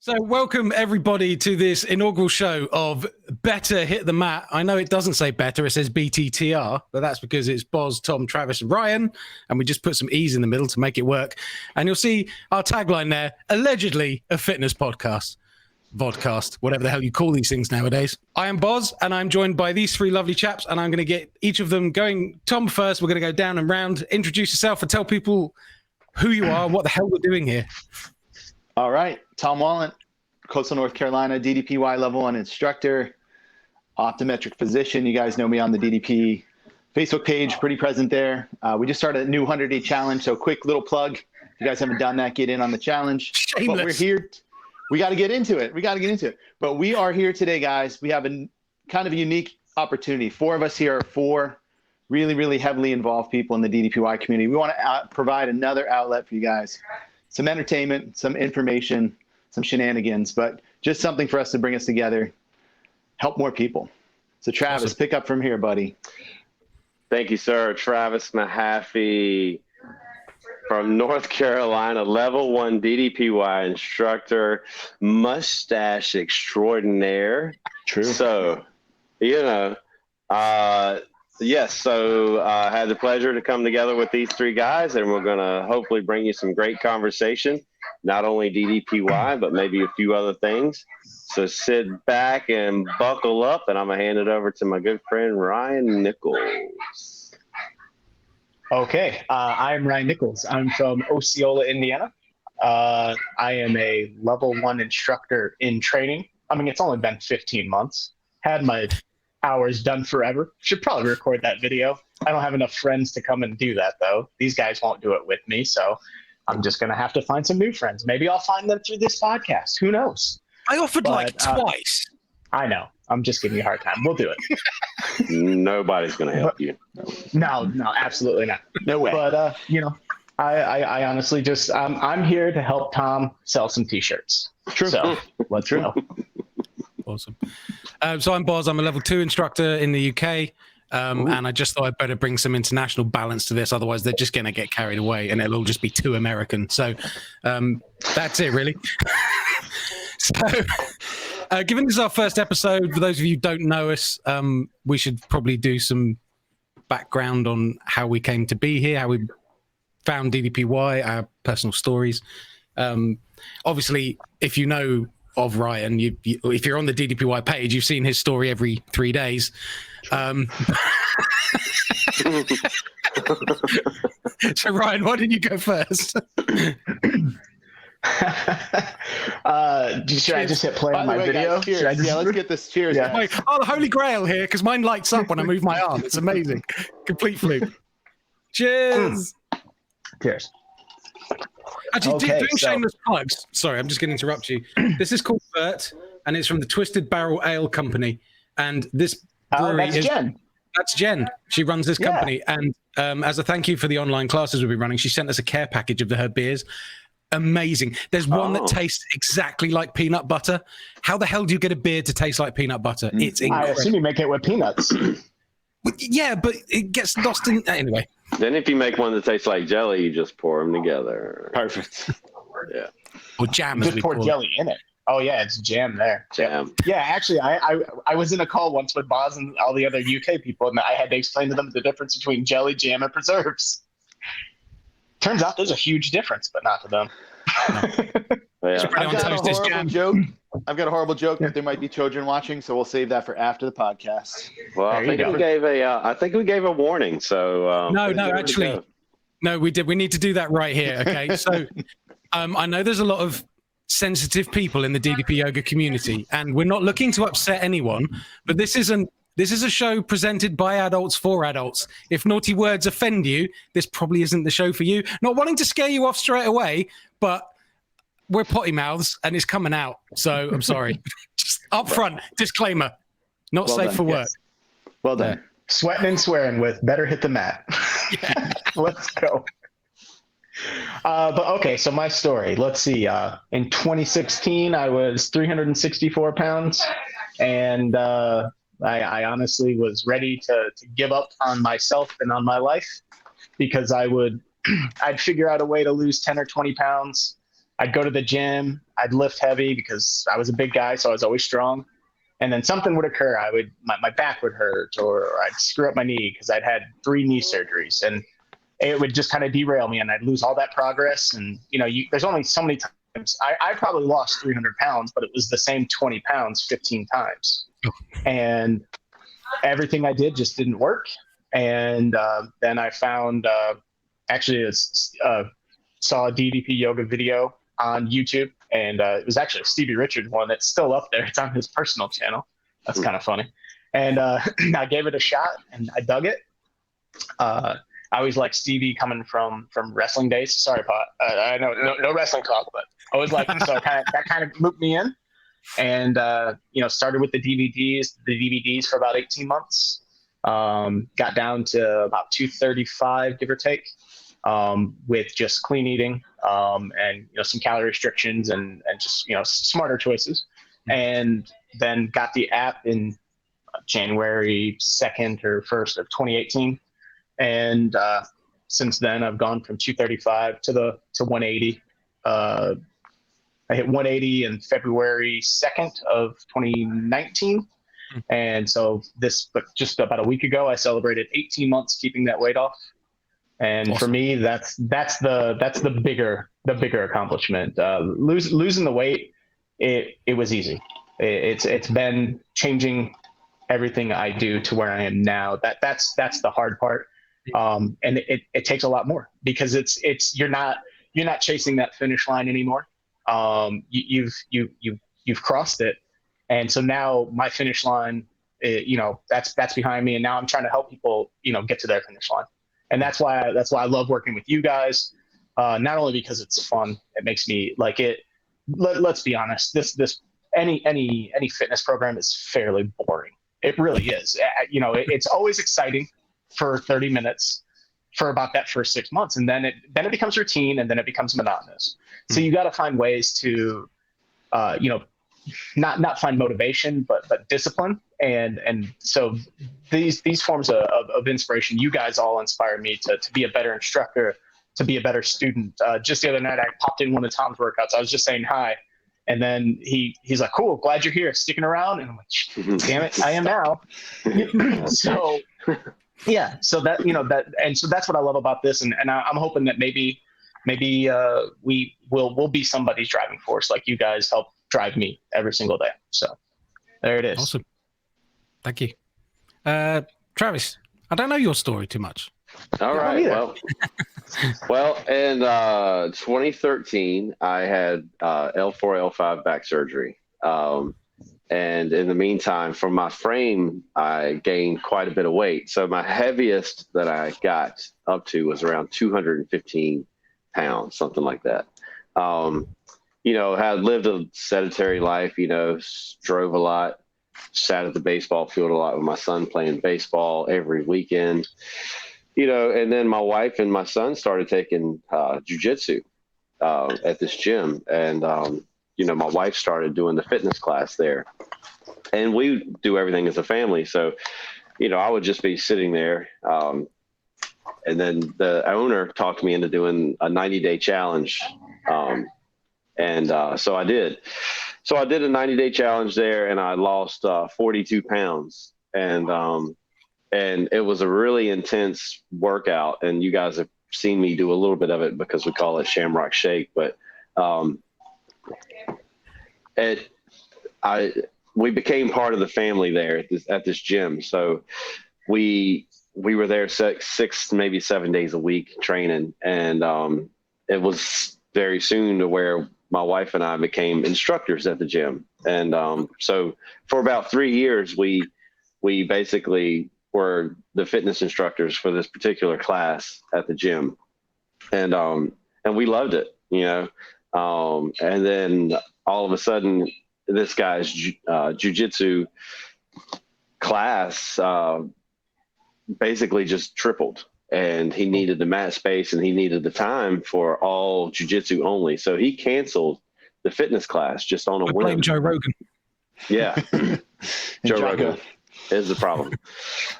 So welcome everybody to this inaugural show of Better Hit the Mat. I know it doesn't say better, it says BTTR, but that's because it's Boz, Tom, Travis, and Ryan, and we just put some E's in the middle to make it work. And you'll see our tagline there, allegedly a fitness podcast, vodcast, whatever the hell you call these things nowadays. I am Boz, and I'm joined by these three lovely chaps, and I'm going to get each of them going. Tom first, we're going to go down and round. Introduce yourself and tell people who you are and what the hell we're doing here. All right, Tom Wallen, Coastal North Carolina, DDPY level 1 instructor, optometric physician. You guys know me on the DDP Facebook page, pretty present there. We just started a new 100-day challenge, so quick little plug. If you guys haven't done that, get in on the challenge. Shameless. But we're here. We got to get into it. But we are here today, guys. We have a kind of a unique opportunity. Four of us here are four really, really heavily involved people in the DDPY community. We want to provide another outlet for you guys. Some entertainment, some information, some shenanigans, but just something for us to bring us together, help more people. So Travis, awesome. Pick up from here, buddy. Thank you, sir. Travis Mahaffey from North Carolina, level 1 DDPY instructor, mustache extraordinaire. True. So, yes, so I had the pleasure to come together with these three guys, and we're going to hopefully bring you some great conversation, not only DDPY, but maybe a few other things. So sit back and buckle up, and I'm going to hand it over to my good friend, Ryan Nichols. Okay, I'm Ryan Nichols. I'm from Osceola, Indiana. I am a level 1 instructor in training. I mean, it's only been 15 months. Had my hours done forever. Should probably record that video. I don't have enough friends to come and do that, though. These guys won't do it with me, so I'm just going to have to find some new friends. Maybe I'll find them through this podcast. Who knows? I offered twice. I know. I'm just giving you a hard time. We'll do it. Nobody's going to help you. No, absolutely not. No way. But, I honestly just, I'm here to help Tom sell some T-shirts. True. So let's go. Awesome. So I'm Boz. I'm a level 2 instructor in the UK. And I just thought I'd better bring some international balance to this. Otherwise, they're just going to get carried away and it'll all just be too American. So that's it, really. So given this is our first episode, for those of you who don't know us, we should probably do some background on how we came to be here, how we found DDPY, our personal stories. Obviously, if you know of Ryan, if you're on the DDPY page, you've seen his story every 3 days. So Ryan, why didn't you go first? Should I just hit play on my video? Guys, cheers. Let's get this. Cheers. Yeah. Wait, the Holy Grail here, because mine lights up when I move my arm. It's amazing. Complete fluke. Cheers. Cheers. Actually, doing shameless plugs. Sorry, I'm just going to interrupt you. This is called Bert, and it's from the Twisted Barrel Ale Company. And this brewery that's Jen. That's Jen. She runs this company. And as a thank you for the online classes we'll be running, she sent us a care package of her beers. Amazing. There's one that tastes exactly like peanut butter. How the hell do you get a beer to taste like peanut butter? It's incredible. I assume you make it with peanuts. Yeah, but it gets lost in... Anyway. Then if you make one that tastes like jelly, you just pour them together. Perfect. Yeah. Or jam. Just pour jelly in it. Oh, yeah, it's jam there. Jam. Yeah, actually, I was in a call once with Boz and all the other UK people, and I had to explain to them the difference between jelly, jam, and preserves. Turns out there's a huge difference, but not to them. Yeah. I've got a horrible joke that there might be children watching, so we'll save that for after the podcast. Well, I think we gave a warning. So no, we did. We need to do that right here. Okay, so I know there's a lot of sensitive people in the DDP yoga community, and we're not looking to upset anyone, but this is a show presented by adults for adults. If naughty words offend you, this probably isn't the show for you. Not wanting to scare you off straight away, but we're potty mouths and it's coming out. So I'm sorry. Just up front, disclaimer, not safe for work. Yes. Well done. Sweating and swearing with Better Hit the Mat. Yeah. Let's go. But okay, so my story. Let's see. In 2016, I was 364 pounds, and I honestly was ready to give up on myself and on my life because I'd figure out a way to lose 10 or 20 pounds. I'd go to the gym. I'd lift heavy because I was a big guy, so I was always strong. And then something would occur. My back would hurt, or I'd screw up my knee because I'd had 3 knee surgeries, and it would just kind of derail me, and I'd lose all that progress. And there's only so many times I probably lost 300 pounds, but it was the same 20 pounds 15 times, and everything I did just didn't work. And then I found saw a DDP yoga video on YouTube, and it was actually a Stevie Richards one that's still up there. It's on his personal channel. That's kind of funny. And I gave it a shot, and I dug it. I always liked Stevie coming from wrestling days. Sorry, Pot. I know no wrestling talk, but I always liked him, so that kind of looped me in. And started with the DVDs for about 18 months. Got down to about 235, give or take. With just clean eating, and some calorie restrictions and just smarter choices, and then got the app in January 2nd or 1st of 2018, and since then I've gone from 235 to 180. I hit 180 in February 2nd of 2019, and so just about a week ago I celebrated 18 months keeping that weight off. And awesome. For me, that's the bigger accomplishment. Losing the weight, it was easy. It's been changing everything I do to where I am now. That's the hard part. And it takes a lot more because you're not chasing that finish line anymore. You've crossed it, and so now my finish line, that's behind me, and now I'm trying to help people get to their finish line. And that's why I love working with you guys. Not only because it's fun, it makes me like it. Let's be honest. Any fitness program is fairly boring. It really is. It's always exciting for 30 minutes for about that first 6 months, and then it becomes routine, and then it becomes monotonous. So you got to find ways to, not find motivation, but discipline. And so these forms of inspiration, you guys all inspire me to be a better instructor, to be a better student. Just the other night, I popped in one of Tom's workouts. I was just saying hi. And then he's like, cool, glad you're here, sticking around. And I'm like, damn it, I am now. So yeah, so so that's what I love about this. And I'm hoping that maybe we'll be somebody's driving force, like you guys help drive me every single day. So there it is. Awesome. Thank you. Travis, I don't know your story too much. All right. Well, in 2013, I had L4, L5 back surgery. And in the meantime, from my frame, I gained quite a bit of weight. So my heaviest that I got up to was around 215 pounds, something like that. Had lived a sedentary life, drove a lot, sat at the baseball field a lot with my son playing baseball every weekend, and then my wife and my son started taking jujitsu at this gym. And, my wife started doing the fitness class there, and we do everything as a family. So, I would just be sitting there. And then the owner talked me into doing a 90-day challenge. So I did. So I did a 90-day challenge there, and I lost 42 pounds. And it was a really intense workout. And you guys have seen me do a little bit of it because we call it Shamrock Shake. But we became part of the family there at this gym. So we were there 6, maybe 7 days a week training. And it was very soon to where my wife and I became instructors at the gym. And so for about 3 years, we basically were the fitness instructors for this particular class at the gym. And we loved it, and then all of a sudden this guy's jujitsu class basically just tripled. And he needed the mat space, and he needed the time for all jiu-jitsu only. So he canceled the fitness class just on a whim. Blame Joe Rogan. Yeah. Joe Rogan is the problem.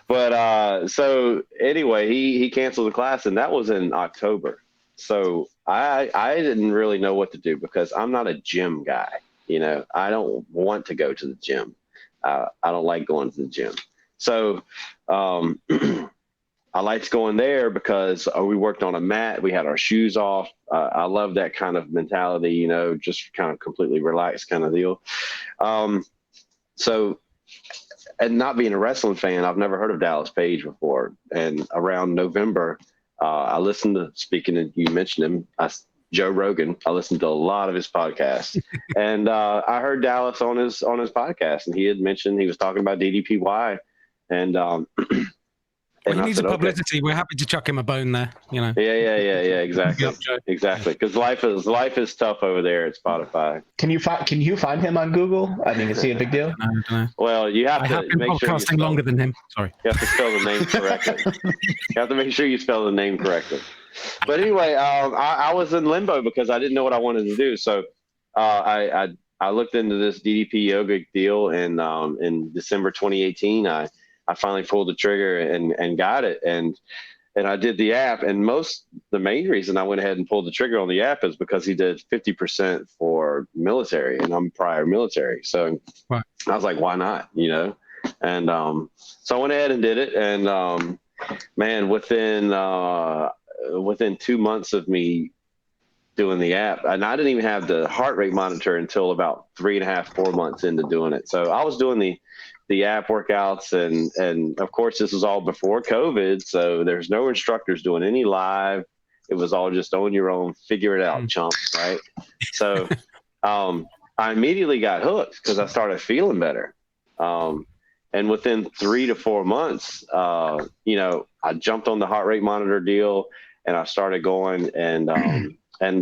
But so anyway, he canceled the class, and that was in October. So I didn't really know what to do because I'm not a gym guy. You know, I don't want to go to the gym. I don't like going to the gym. So I liked going there because we worked on a mat. We had our shoes off. I love that kind of mentality, you know, just kind of completely relaxed kind of deal. So, and not being a wrestling fan, I've never heard of Dallas Page before. And around November, I listened to, speaking of, you mentioned him, Joe Rogan. I listened to a lot of his podcasts, and I heard Dallas on his podcast, and he had mentioned he was talking about DDPY, and well, he needs a publicity. Okay. We're happy to chuck him a bone there, you know. Yeah, exactly, exactly. Because life is tough over there at Spotify. Can you find him on Google? I mean, is he a big deal? I don't know. Well, you have I to have been make podcasting sure longer than him. Sorry, you have to spell the name correctly. You have to make sure you spell the name correctly. But anyway, I was in limbo because I didn't know what I wanted to do. So I looked into this DDP yoga deal, and in December 2018, I finally pulled the trigger and got it. And I did the app. And the main reason I went ahead and pulled the trigger on the app is because he did 50% for military, and I'm prior military. So right. I was like, why not, you know? And so I went ahead and did it. And man, within 2 months of me doing the app, and I didn't even have the heart rate monitor until about 3.5, 4 months into doing it. So I was doing the app workouts, and of course this was all before COVID, so there's no instructors doing any live. It was all just on your own, figure it out, chump, right? So I immediately got hooked because I started feeling better. And within 3 to 4 months, you know, I jumped on the heart rate monitor deal, and I started going, and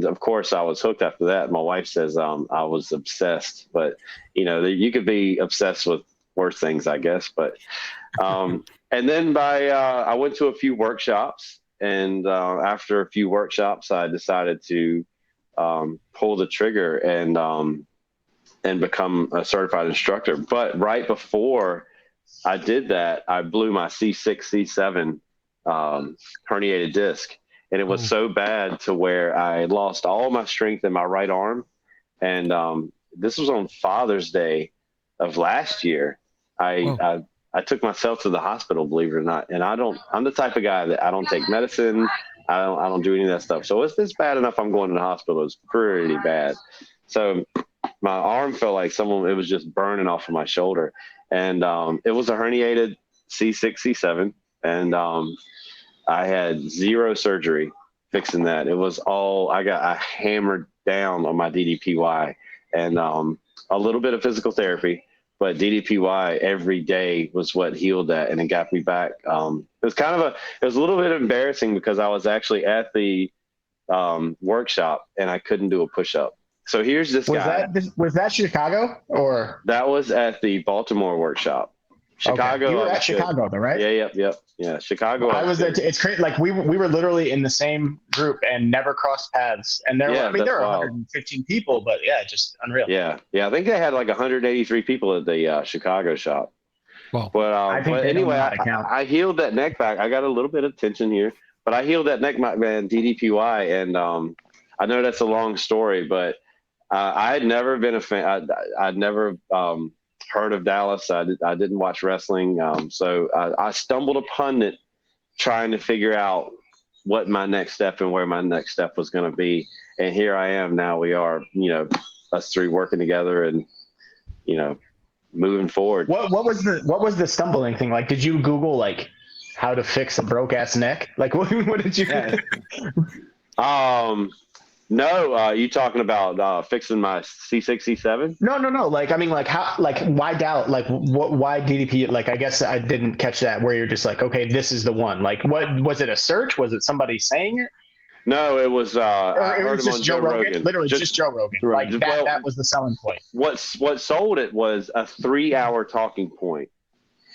of course I was hooked after that. My wife says I was obsessed, but you know, you could be obsessed with worse things, I guess. But and then I went to a few workshops, and after a few workshops, I decided to pull the trigger and become a certified instructor. But right before I did that, I blew my C6, C7 herniated disc. And it was so bad to where I lost all my strength in my right arm. And this was on Father's Day of last year. I took myself to the hospital, believe it or not. And I'm the type of guy that I don't take medicine. I don't do any of that stuff. So it's bad enough I'm going to the hospital. It's pretty bad. So my arm felt like it was just burning off of my shoulder. And it was a herniated C6, C7. And I had 0 surgery fixing that. It was all, I hammered down on my DDPY, and a little bit of physical therapy, but DDPY every day was what healed that, and it got me back. It was it was a little bit embarrassing because I was actually at the workshop and I couldn't do a push-up. So here's this guy. Was that Chicago, or? That was at the Baltimore workshop. Chicago. Okay. You were at Chicago, though, right? Yeah. Chicago. I was there. It's crazy. Like we were literally in the same group and never crossed paths. And there were 115 people, but yeah, just unreal. Yeah. I think they had like 183 people at the Chicago shop. Well, but anyway, I healed that neck back. I got a little bit of tension here, but I healed that neck back, man, DDPY, and I know that's a long story, but I had never been a fan. I'd never heard of Dallas. I didn't watch wrestling. So I stumbled upon it trying to figure out what my next step and where my next step was going to be. And here I am now. We are, you know, us three working together and, you know, moving forward. What was the stumbling thing? Like, did you Google like how to fix a broke ass neck? Like what did you No, you talking about fixing my C6, C7? No. Like, I mean, like how, like why doubt? Like why DDP? Like, I guess I didn't catch that where you're just like, okay, this is the one. Like, what was it? A search? Was it somebody saying it? No, it was. I heard it was him just on Joe Rogan. Literally, just Joe Rogan. Right. Like that was the selling point. What sold it was a 3-hour talking point.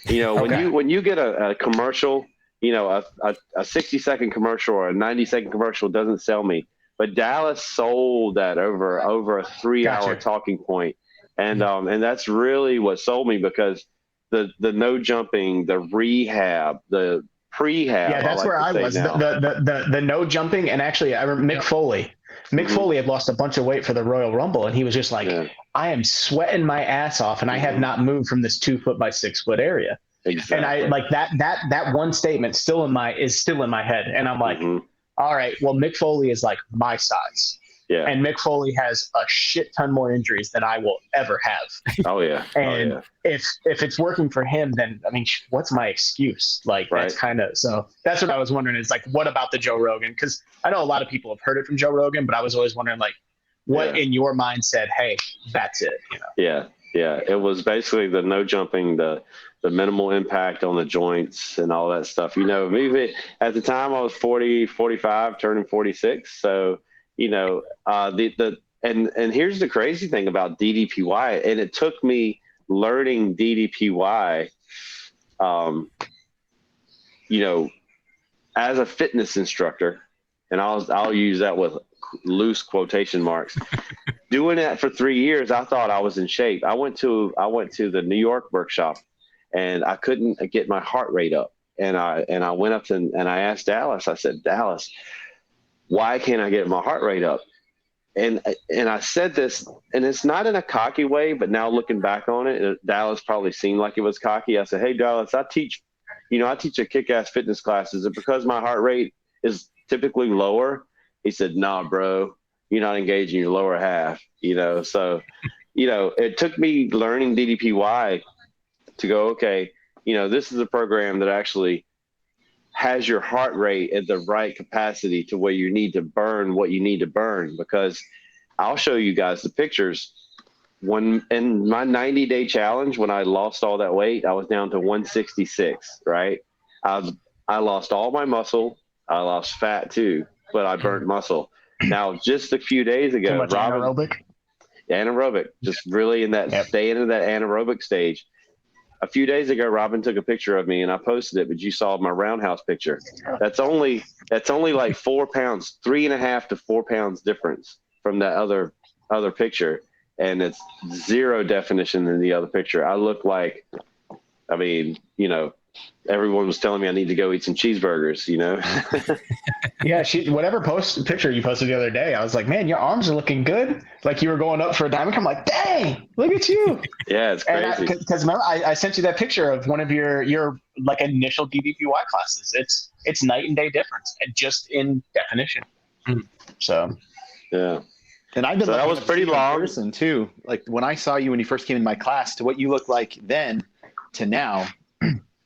You know, when you get a commercial, you know, a 60-second commercial or a 90-second commercial doesn't sell me. But Dallas sold that over a 3-hour talking point, and that's really what sold me, because the no jumping, the rehab, the prehab. Yeah, that's where I was. The no jumping, and actually, I remember Mick Foley. Mick Foley had lost a bunch of weight for the Royal Rumble, and he was just like, I am sweating my ass off, and I have not moved from this 2 foot by 6 foot area. Exactly. And I like that one statement is still in my head, and I'm like, all right, well, Mick Foley is like my size. Yeah. And Mick Foley has a shit ton more injuries than I will ever have. Oh yeah. And if it's working for him, then I mean, what's my excuse? Like that's kind of, so that's what I was wondering is like, what about the Joe Rogan? Because I know a lot of people have heard it from Joe Rogan, but I was always wondering like, what in your mind said, hey, that's it. You know? Yeah. Yeah. It was basically the no jumping, the minimal impact on the joints and all that stuff. You know, maybe at the time I was 40, 45, turning 46. So, you know, and here's the crazy thing about DDPY, and it took me learning DDPY, you know, as a fitness instructor, and I'll use that with loose quotation marks. Doing that for 3 years, I thought I was in shape. I went to the New York workshop, and I couldn't get my heart rate up, and I went up and I asked Dallas. I said, Dallas, why can't I get my heart rate up? And I said this, and it's not in a cocky way, but now looking back on it, Dallas probably seemed like it was cocky. I said, hey, Dallas, I teach a kick-ass fitness classes, and because my heart rate is typically lower, he said, nah, bro, you're not engaging your lower half, you know? So, you know, it took me learning DDPY to go, okay, you know, this is a program that actually has your heart rate at the right capacity to where you need to burn what you need to burn. Because I'll show you guys the pictures. When in my 90-day challenge, when I lost all that weight, I was down to 166, right? I lost all my muscle. I lost fat too, but I burnt muscle. Now, just a few days ago, anaerobic, just really in that, staying in that anaerobic stage. A few days ago, Robin took a picture of me and I posted it, but you saw my roundhouse picture. That's only like 4 pounds, 3.5 to 4 pounds difference from that other picture. And it's zero definition in the other picture. I look like, I mean, you know, everyone was telling me I need to go eat some cheeseburgers, you know? Yeah, whatever picture you posted the other day, I was like, man, your arms are looking good. Like you were going up for a diamond. I'm like, dang, look at you. Yeah, it's crazy. Because remember, I sent you that picture of one of your like initial DDPY classes. It's night and day difference, and just in definition. So, yeah. And I've been that was pretty long person too. Like when I saw you when you first came in my class to what you look like then to now,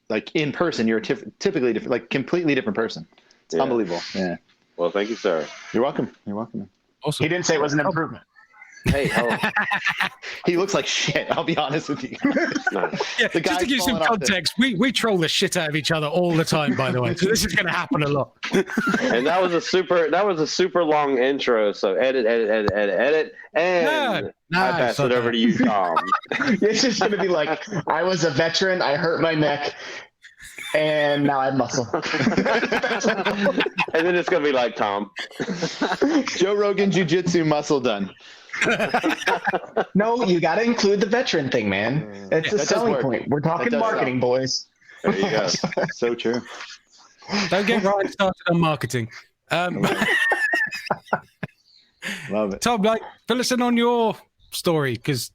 like in person, you're typically different, like completely different person. It's unbelievable. Yeah. Well, thank you, sir. You're welcome. You're welcome. Also, he didn't say it was an improvement. Hey, he looks like shit. I'll be honest with you. Yeah, just to give you some context, we troll the shit out of each other all the time, by the way. So this is going to happen a lot. And that was a super long intro. So edit, and I pass it over to you, Tom. It's just going to be like, I was a veteran. I hurt my neck. And now I have muscle. And then it's going to be like, Tom. Joe Rogan Jiu-Jitsu muscle done. No, you got to include the veteran thing, man. It's a selling point. We're talking marketing, boys. There you go. So true. Don't get Ryan started on marketing. Love it. Tom, like, fill us in on your story, because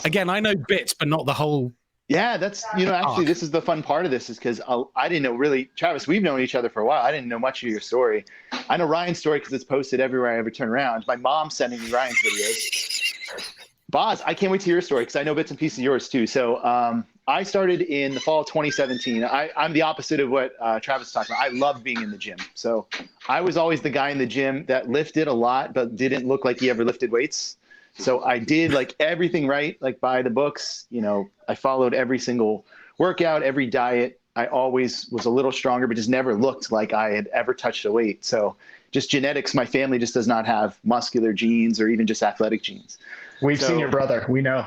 again, I know bits, but not the whole. Yeah, that's, you know, actually, this is the fun part of this is because I didn't know really, Travis, we've known each other for a while. I didn't know much of your story. I know Ryan's story because it's posted everywhere I ever turn around. My mom's sending me Ryan's videos. Boz, I can't wait to hear your story because I know bits and pieces of yours too. So I started in the fall of 2017. I'm the opposite of what Travis talked about. I love being in the gym. So I was always the guy in the gym that lifted a lot, but didn't look like he ever lifted weights. So I did like everything right, like by the books. You know, I followed every single workout, every diet. I always was a little stronger, but just never looked like I had ever touched a weight. So just genetics, my family just does not have muscular genes or even just athletic genes. We've seen your brother. We know.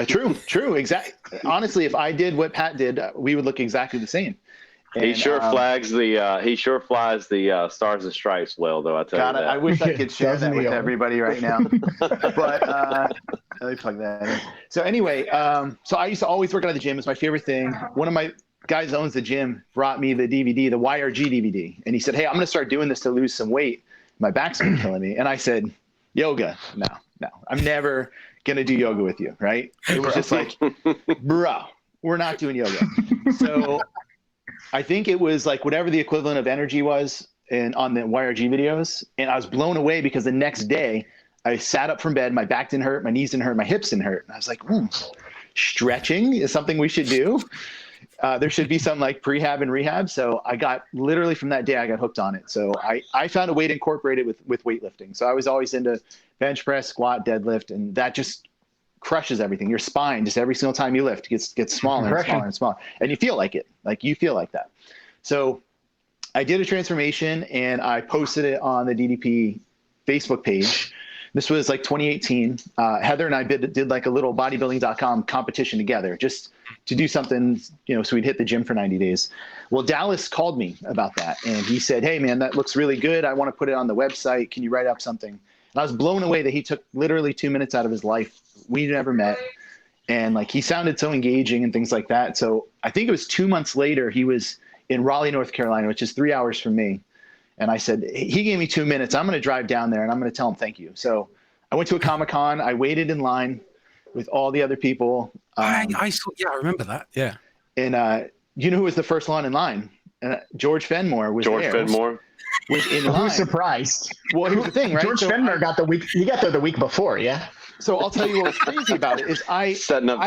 True. Exactly. Honestly, if I did what Pat did, we would look exactly the same. And, he sure flies the Stars and Stripes well, though. I tell you that. I wish I could share that with everybody right now. But let me plug that in. So anyway, so I used to always work out at the gym. It's my favorite thing. One of my guy that owns the gym brought me the DVD, the YRG DVD. And he said, hey, I'm going to start doing this to lose some weight. My back's been killing me. And I said, yoga. No, I'm never going to do yoga with you. Right. It was just like, bro, we're not doing yoga. So I think it was like whatever the equivalent of energy was on the YRG videos. And I was blown away because the next day I sat up from bed, my back didn't hurt, my knees didn't hurt, my hips didn't hurt. And I was like, stretching is something we should do. There should be some like prehab and rehab. So I got literally from that day, I got hooked on it. So I found a way to incorporate it with weightlifting. So I was always into bench press, squat, deadlift, and that just crushes everything. Your spine, just every single time you lift, gets smaller and smaller and smaller. And you feel like it, like you feel like that. So I did a transformation and I posted it on the DDP Facebook page. This was like 2018. Heather and I did like a little bodybuilding.com competition together just to do something, so we'd hit the gym for 90 days. Well, Dallas called me about that. And he said, hey man, that looks really good. I want to put it on the website. Can you write up something? And I was blown away that he took literally 2 minutes out of his life. We never met. And like, he sounded so engaging and things like that. So I think it was 2 months later, he was in Raleigh, North Carolina, which is 3 hours from me. And I said, he gave me 2 minutes. I'm going to drive down there and I'm going to tell him thank you. So I went to a Comic-Con. I waited in line with all the other people. I remember that. Yeah. And you know who was the first one in line? George Fenmore was there. George Fenmore was in line. Who's surprised? Well, here's the thing, right? George Fenmore got there the week before, yeah. So I'll tell you what was crazy about it is I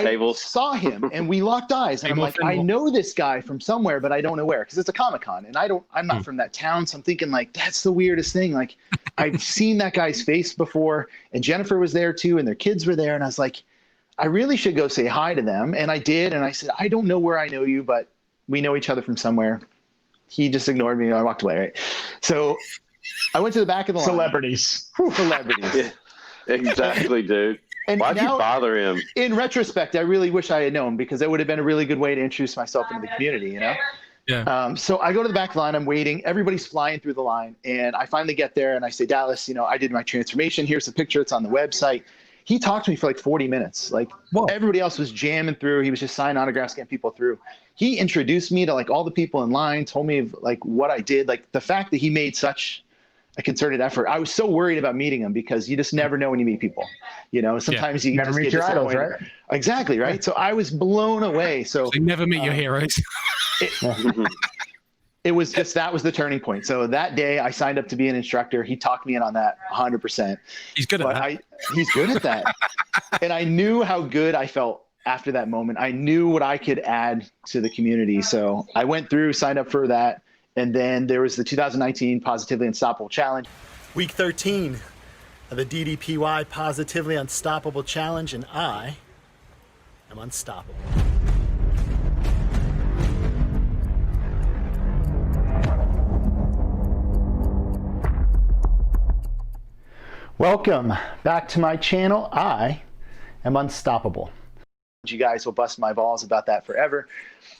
tables. saw him and we locked eyes and I'm like, I know this guy from somewhere, but I don't know where because it's a Comic-Con and I'm not from that town. So I'm thinking like, that's the weirdest thing. Like I've seen that guy's face before and Jennifer was there too and their kids were there. And I was like, I really should go say hi to them. And I did. And I said, I don't know where I know you, but we know each other from somewhere. He just ignored me and I walked away. Right. So I went to the back of the line. Celebrities. Yeah. Exactly, dude. And why'd you bother him? In retrospect, I really wish I had known because that would have been a really good way to introduce myself into the community, Yeah. So I go to the back of the line, I'm waiting, everybody's flying through the line. And I finally get there and I say, Dallas, I did my transformation. Here's the picture. It's on the website. He talked to me for like 40 minutes. Like everybody else was jamming through. He was just signing autographs, getting people through. He introduced me to like all the people in line, told me like what I did. Like the fact that he made such a concerted effort. I was so worried about meeting him because you just never know when you meet people. Sometimes you never meet your idols, right? Exactly, right? So I was blown away. So you never meet your heroes. It was just that was the turning point. So that day I signed up to be an instructor. He talked me in on that 100%. He's good at that. He's good at that. And I knew how good I felt after that moment. I knew what I could add to the community. So I went through, signed up for that. And then there was the 2019 Positively Unstoppable Challenge. Week 13 of the DDPY Positively Unstoppable Challenge, and I am unstoppable. Welcome back to my channel. I am unstoppable. You guys will bust my balls about that forever.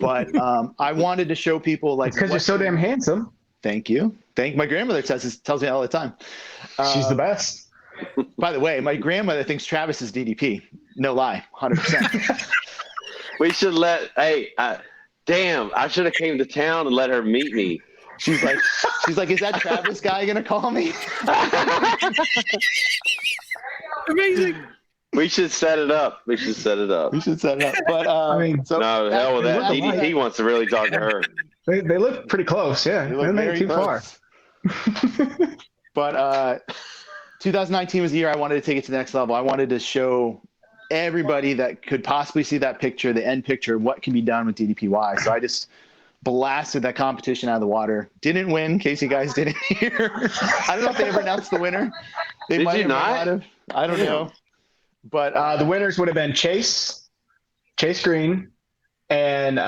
But I wanted to show people like because you're so damn handsome. Thank you. My grandmother tells me all the time. She's the best. By the way, my grandmother thinks Travis is DDP. No lie, 100%. We should damn, I should have came to town and let her meet me. She's like, is that Travis guy gonna call me? Amazing. We should set it up. But no, hell with that. DDP wants to really talk to her. They live pretty close, yeah. They're not too far. But 2019 was the year I wanted to take it to the next level. I wanted to show everybody that could possibly see that picture, the end picture, what can be done with DDPY. So I just blasted that competition out of the water. Didn't win, in case you guys didn't hear. I don't know if they ever announced the winner. They might have. I don't know. But the winners would have been Chase Green, and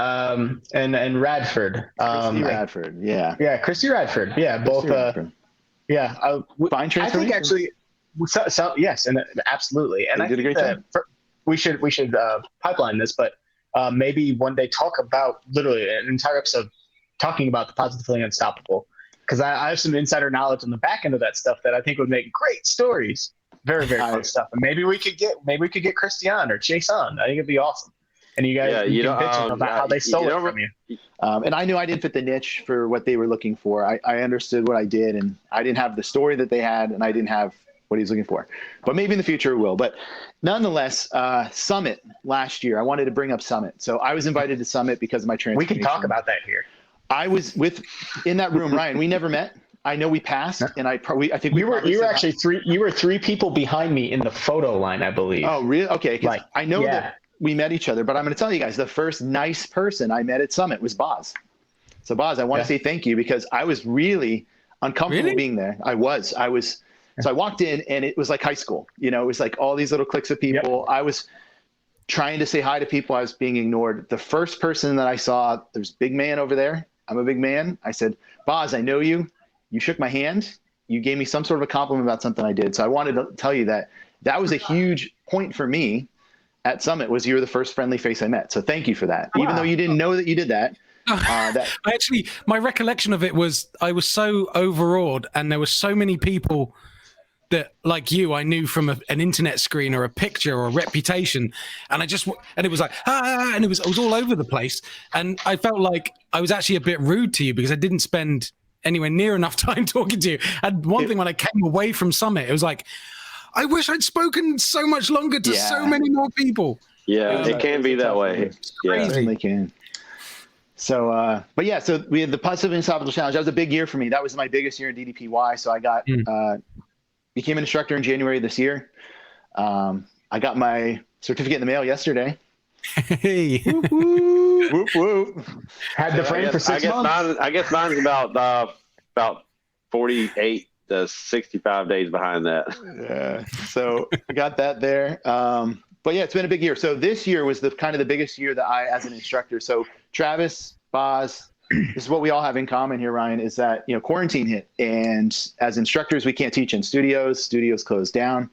Radford. Radford, yeah. Yeah, Christy Radford. Yeah, both. Yeah, fine transfer. I think actually, yes, and absolutely. And they did a great job. We should pipeline this, but maybe one day talk about literally an entire episode talking about the Positively Unstoppable, because I have some insider knowledge on the back end of that stuff that I think would make great stories. Very, very fun stuff. And maybe we could get Christian or Chase on. I think it'd be awesome. and you guys you can bitch about how they stole it from you. And I knew I didn't fit the niche for what they were looking for. I understood what I did, and I didn't have the story that they had, and I didn't have what he's looking for. But maybe in the future it will. But nonetheless, Summit last year, I wanted to bring up Summit. So I was invited to Summit because of my transformation. We can talk about that here. I was in that room, Ryan. We never met. I know we passed, and I think you were actually three. You were 3 people behind me in the photo line, I believe. Oh, really? Okay. I know that we met each other, but I'm going to tell you guys, the first nice person I met at Summit was Boz. So Boz, I want to say thank you, because I was really uncomfortable being there. I was. So I walked in, and it was like high school. You know, it was like all these little cliques of people. Yep. I was trying to say hi to people. I was being ignored. The first person that I saw, there's a big man over there. I'm a big man. I said, Boz, I know you. You shook my hand. You gave me some sort of a compliment about something I did. So I wanted to tell you that was a huge point for me at Summit, was you were the first friendly face I met. So thank you for that. Wow. Even though you didn't know that you did that. Actually, my recollection of it was I was so overawed, and there were so many people that, like you, I knew from an internet screen or a picture or a reputation, and it was like, and it was all over the place. And I felt like I was actually a bit rude to you because I didn't spend anywhere near enough time talking to you. And one thing, when I came away from Summit, it was like, I wish I'd spoken so much longer to so many more people. Yeah, it can be that way. Yeah, certainly can. So, but yeah, so we had the Positive and Unstoppable Challenge. That was a big year for me. That was my biggest year in DDPY. So I got, became an instructor in January this year. I got my certificate in the mail yesterday. Hey. Whoop, whoop. Whoop, whoop. Had the frame for 6 months. I guess mine's about 48 to 65 days behind that. Yeah. So I got that there. But yeah, it's been a big year. So this year was the kind of the biggest year that I, as an instructor. So Travis, Boz, this is what we all have in common here, Ryan, is that, quarantine hit, and as instructors, we can't teach in studios. Studios closed down.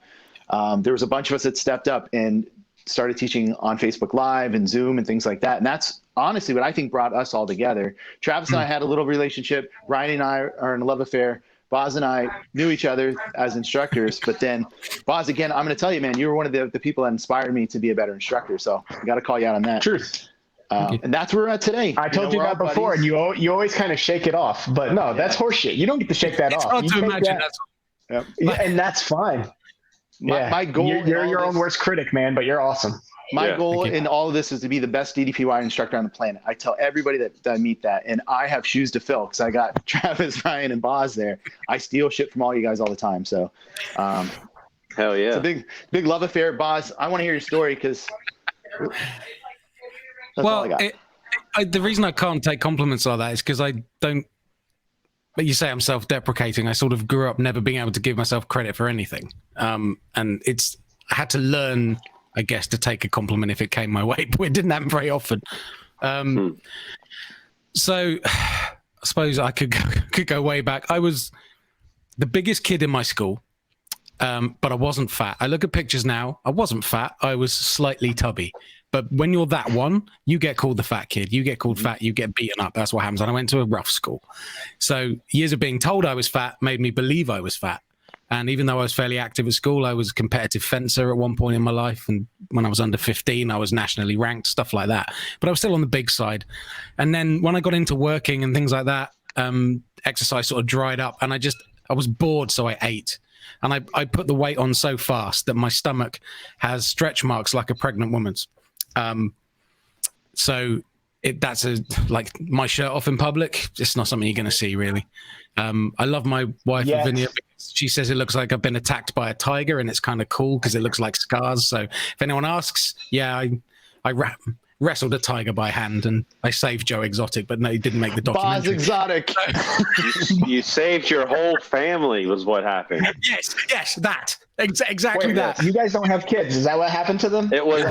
There was a bunch of us that stepped up and started teaching on Facebook Live and Zoom and things like that. And that's honestly what I think brought us all together. Travis and I had a little relationship. Ryan and I are in a love affair. Boz and I knew each other as instructors, but then Boz, again, I'm going to tell you, man, you were one of the people that inspired me to be a better instructor. So I got to call you out on that. Truth. And that's where we're at today. I told you that before, and you always kind of shake it off. But no, that's horseshit. You don't get to shake that off. It's hard to imagine that. Yep. And that's fine. My goal. You're your own worst critic, man, but you're awesome. My goal in all of this is to be the best DDPY instructor on the planet. I tell everybody that I meet that, and I have shoes to fill because I got Travis, Ryan, and Boz there. I steal shit from all you guys all the time. So, hell yeah, it's a big love affair. Boz, I want to hear your story because. Well, the reason I can't take compliments like that is because I don't. But you say I'm self-deprecating. I sort of grew up never being able to give myself credit for anything, and I had to learn, I guess, to take a compliment if it came my way, but it didn't happen very often. So I suppose I could go way back. I was the biggest kid in my school, but I wasn't fat. I look at pictures now. I wasn't fat. I was slightly tubby. But when you're that one, you get called the fat kid. You get called fat. You get beaten up. That's what happens. And I went to a rough school. So years of being told I was fat made me believe I was fat. And even though I was fairly active at school, I was a competitive fencer at one point in my life. And when I was under 15, I was nationally ranked, stuff like that. But I was still on the big side. And then when I got into working and things like that, exercise sort of dried up. And I was bored, so I ate. And I put the weight on so fast that my stomach has stretch marks like a pregnant woman's. So that's like my shirt off in public. It's not something you're going to see, really. I love my wife, Lavinia, because she says it looks like I've been attacked by a tiger, and it's kind of cool because it looks like scars. So if anyone asks, I wrestled a tiger by hand, and I saved Joe Exotic, but no, he didn't make the documentary. Boz Exotic. You saved your whole family was what happened. Yes, that. Exactly that. You guys don't have kids. Is that what happened to them? It was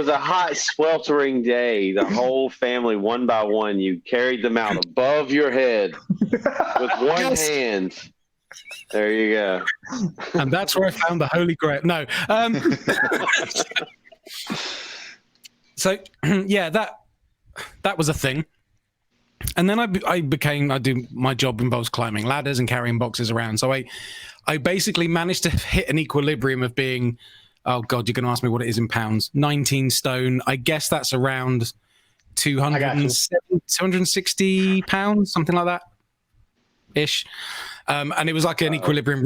a hot, sweltering day. The whole family, one by one, you carried them out above your head with one hand. There you go. And that's where I found the Holy Grail. No. So yeah, that was a thing. And then I do my job involves climbing ladders and carrying boxes around. So I basically managed to hit an equilibrium of being oh God, you're going to ask me what it is in pounds. 19 stone. I guess that's around 260 pounds, something like that ish. And it was like an equilibrium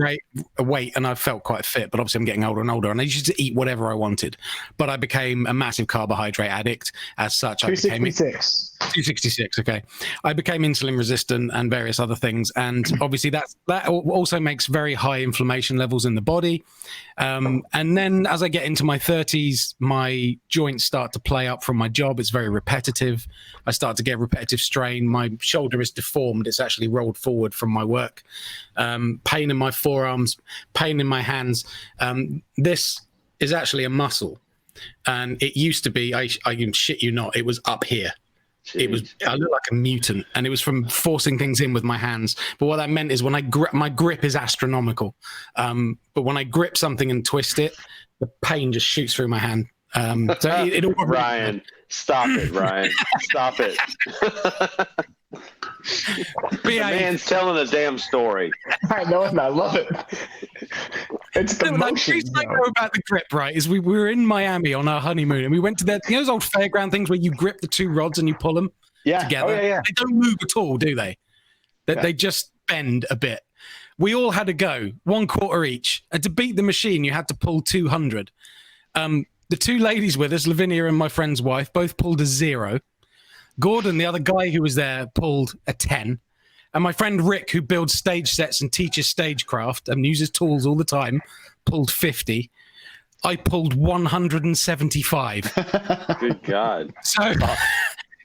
weight, and I felt quite fit, but obviously I'm getting older and older, and I used to eat whatever I wanted. But I became a massive carbohydrate addict. As such, 266. 266. Okay, I became insulin resistant and various other things, and obviously that also makes very high inflammation levels in the body. And then as I get into my 30s, my joints start to play up from my job. It's very repetitive. I start to get repetitive strain. My shoulder is deformed. It's actually rolled forward from my work. Pain in my forearms, pain in my hands. This is actually a muscle, and it used to be, I can shit you not, it was up here. Jeez. I look like a mutant, and it was from forcing things in with my hands. But what that meant is when I grip, my grip is astronomical. But when I grip something and twist it, the pain just shoots through my hand. So it all Ryan, stop it, Ryan. Stop it. The man's telling a damn story. I know, and I love it. It's The reason I know about the grip, right, is we were in Miami on our honeymoon, and we went to those old fairground things where you grip the two rods and you pull them together. Oh, yeah. They don't move at all, do they? They just bend a bit. We all had to go 1/4 each, and to beat the machine, you had to pull 200. The two ladies with us, Lavinia and my friend's wife, both pulled a 0. Gordon, the other guy who was there, pulled a 10. And my friend Rick, who builds stage sets and teaches stagecraft and uses tools all the time, pulled 50. I pulled 175. Good God. So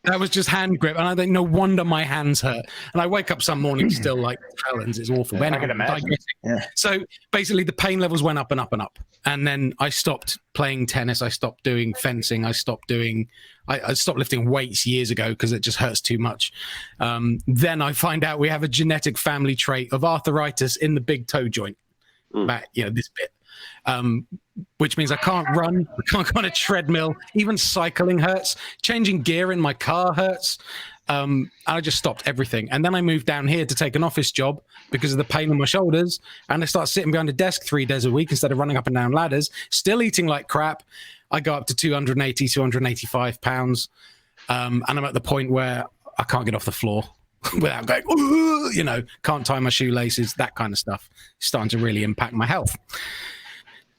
that was just hand grip. And I think no wonder my hands hurt. And I wake up some mornings still like Helens. It's awful. I can imagine. So basically the pain levels went up and up and up. And then I stopped playing tennis. I stopped doing fencing. I stopped lifting weights years ago because it just hurts too much. Then I find out we have a genetic family trait of arthritis in the big toe joint, this bit, which means I can't run, I can't go on a treadmill, even cycling hurts, changing gear in my car hurts. I just stopped everything. And then I moved down here to take an office job because of the pain in my shoulders. And I started sitting behind a desk 3 days a week instead of running up and down ladders, still eating like crap. I got up to 280, 285 pounds. And I'm at the point where I can't get off the floor without going, can't tie my shoelaces, that kind of stuff. It's starting to really impact my health.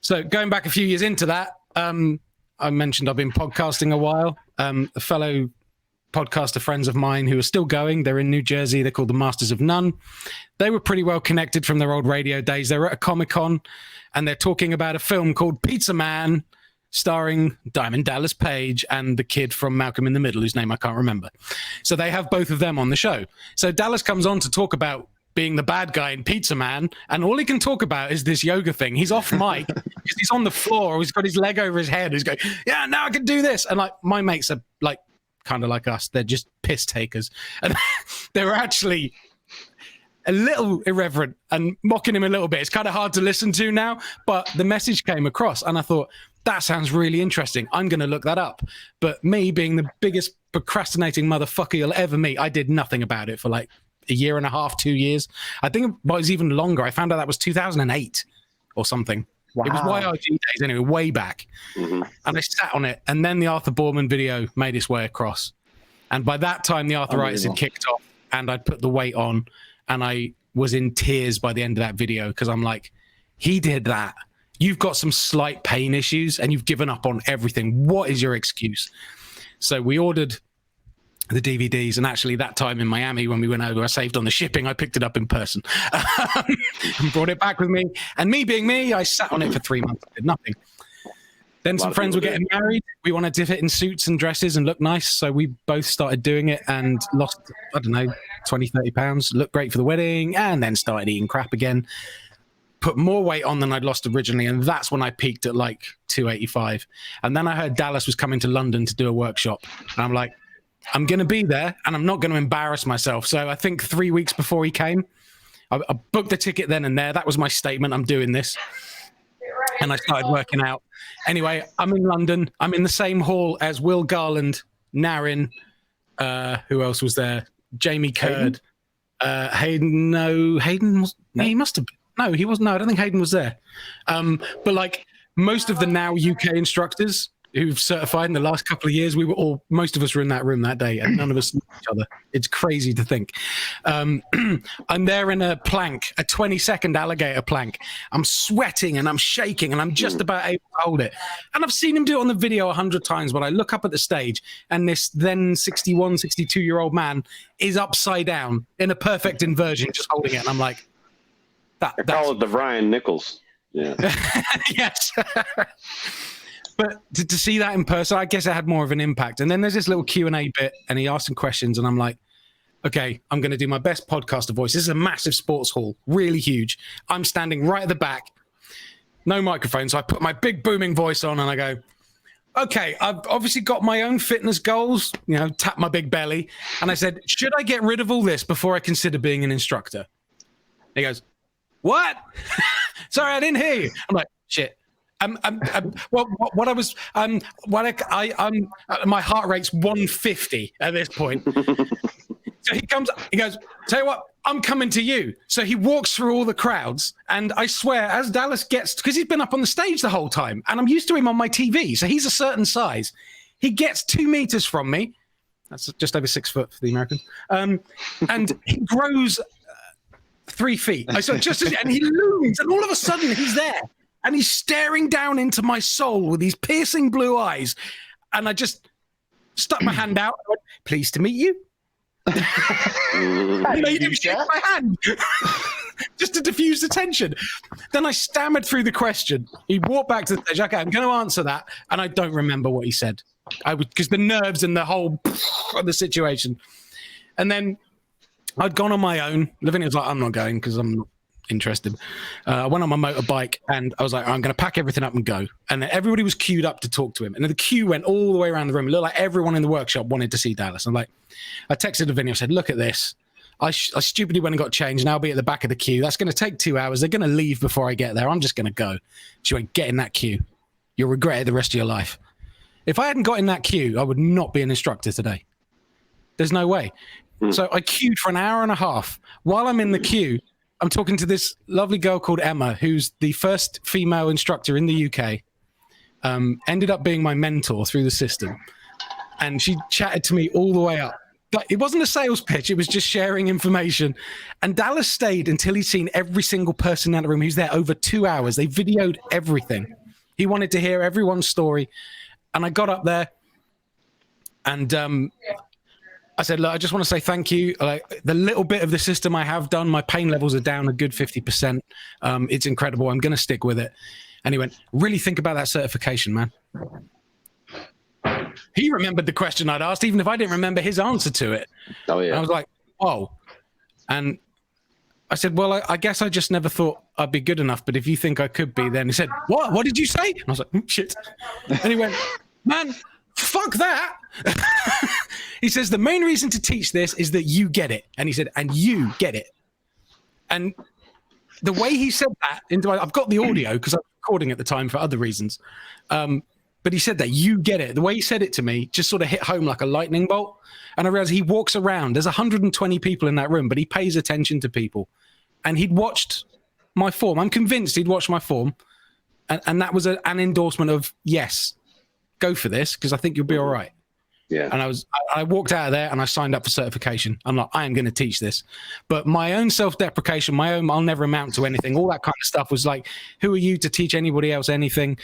So going back a few years into that, I mentioned I've been podcasting a while. A fellow podcaster friends of mine who are still going, they're in New Jersey, they're called the Masters of None. They were pretty well connected from their old radio days. They were at a Comic-Con and they're talking about a film called Pizza Man, starring Diamond Dallas Page and the kid from Malcolm in the Middle, whose name I can't remember. So they have both of them on the show. So Dallas comes on to talk about being the bad guy in Pizza Man, and all he can talk about is this yoga thing. He's off mic, he's on the floor, he's got his leg over his head, he's going, yeah, now I can do this. And like my mates are like kind of like us, they're just piss takers. And they were actually a little irreverent and mocking him a little bit. It's kind of hard to listen to now, but the message came across and I thought, that sounds really interesting. I'm going to look that up. But me being the biggest procrastinating motherfucker you'll ever meet, I did nothing about it for like a year and a half, 2 years. I think it was even longer. I found out that was 2008 or something. Wow. It was YRG days anyway, way back. Mm-hmm. And I sat on it. And then the Arthur Boorman video made its way across. And by that time, the arthritis had kicked off and I'd put the weight on. And I was in tears by the end of that video because I'm like, he did that. You've got some slight pain issues and you've given up on everything. What is your excuse? So we ordered the DVDs. And actually that time in Miami when we went over, I saved on the shipping. I picked it up in person and brought it back with me. And me being me, I sat on it for 3 months. I did nothing. Then some friends were getting married. We wanted to fit in suits and dresses and look nice. So we both started doing it and lost, 20, 30 pounds. Looked great for the wedding and then started eating crap again. Put more weight on than I'd lost originally. And that's when I peaked at like 285. And then I heard Dallas was coming to London to do a workshop. And I'm like, I'm going to be there and I'm not going to embarrass myself. So I think 3 weeks before he came, I booked the ticket then and there. That was my statement. I'm doing this. And I started working out. Anyway, I'm in London. I'm in the same hall as Will Garland, Narin, who else was there? Jamie Curd. Hayden? No, Hayden was, he must have been. No, he wasn't. No, I don't think Hayden was there. But like most of the now UK instructors who've certified in the last couple of years, most of us were in that room that day, and none of us knew each other. It's crazy to think. I'm there in a plank, a 20-second alligator plank. I'm sweating and I'm shaking and I'm just about able to hold it. And I've seen him do it on the video 100 times, but I look up at the stage and this then 61, 62-year-old man is upside down in a perfect inversion, just holding it. And I'm like, I call it the Brian Nichols. Yeah. Yes. But to see that in person, I guess it had more of an impact. And then there's this little Q&A bit, and he asked some questions, and I'm like, okay, I'm going to do my best podcaster voice. This is a massive sports hall, really huge. I'm standing right at the back, no microphone. So I put my big booming voice on, and I go, okay, I've obviously got my own fitness goals, tap my big belly. And I said, should I get rid of all this before I consider being an instructor? He goes, what? Sorry, I didn't hear you. I'm like, shit. My heart rate's 150 at this point. So he goes, tell you what, I'm coming to you. So he walks through all the crowds, and I swear, as Dallas gets, because he's been up on the stage the whole time, and I'm used to him on my TV, so he's a certain size. He gets 2 meters from me. That's just over 6 foot for the American. And he grows 3 feet. And he looms, and all of a sudden he's there. And he's staring down into my soul with these piercing blue eyes. And I just stuck my hand out. I went, pleased to meet you. I made him shake my hand just to diffuse the tension. Then I stammered through the question. He walked back to the stage. Okay, I'm going to answer that. And I don't remember what he said. Because the nerves and the whole of the situation. And then I'd gone on my own. Lavinia was like, I'm not going because I'm not interested. I went on my motorbike and I was like, I'm going to pack everything up and go. And then everybody was queued up to talk to him. And then the queue went all the way around the room. It looked like everyone in the workshop wanted to see Dallas. I'm like, I texted Lavinia, I said, look at this. I stupidly went and got changed and I'll be at the back of the queue. That's going to take 2 hours. They're going to leave before I get there. I'm just going to go. She went, get in that queue. You'll regret it the rest of your life. If I hadn't got in that queue, I would not be an instructor today. There's no way. So I queued for an hour and a half. While I'm in the queue, I'm talking to this lovely girl called Emma, who's the first female instructor in the UK, ended up being my mentor through the system. And she chatted to me all the way up. But it wasn't a sales pitch. It was just sharing information. And Dallas stayed until he'd seen every single person in that room. He was there over 2 hours. They videoed everything. He wanted to hear everyone's story. And I got up there and I said, look, I just want to say thank you. Like the little bit of the system I have done, my pain levels are down a good 50%. It's incredible. I'm going to stick with it. And he went, really think about that certification, man. He remembered the question I'd asked, even if I didn't remember his answer to it. Oh, yeah. And I was like, oh. And I said, well, I guess I just never thought I'd be good enough. But if you think I could be, then he said, what? What did you say? And I was like, shit. And he went, man, fuck that. He says, the main reason to teach this is that you get it. And he said, and you get it. And the way he said that, I've got the audio because I was recording at the time for other reasons. But he said that you get it. The way he said it to me just sort of hit home like a lightning bolt. And I realized he walks around. There's 120 people in that room, but he pays attention to people. And he'd watched my form. I'm convinced he'd watched my form. And that was an endorsement of, yes, go for this because I think you'll be all right. Yeah. And I walked out of there and I signed up for certification. I'm like, I am going to teach this. But my own self-deprecation, my own, I'll never amount to anything. All that kind of stuff was like, who are you to teach anybody else anything?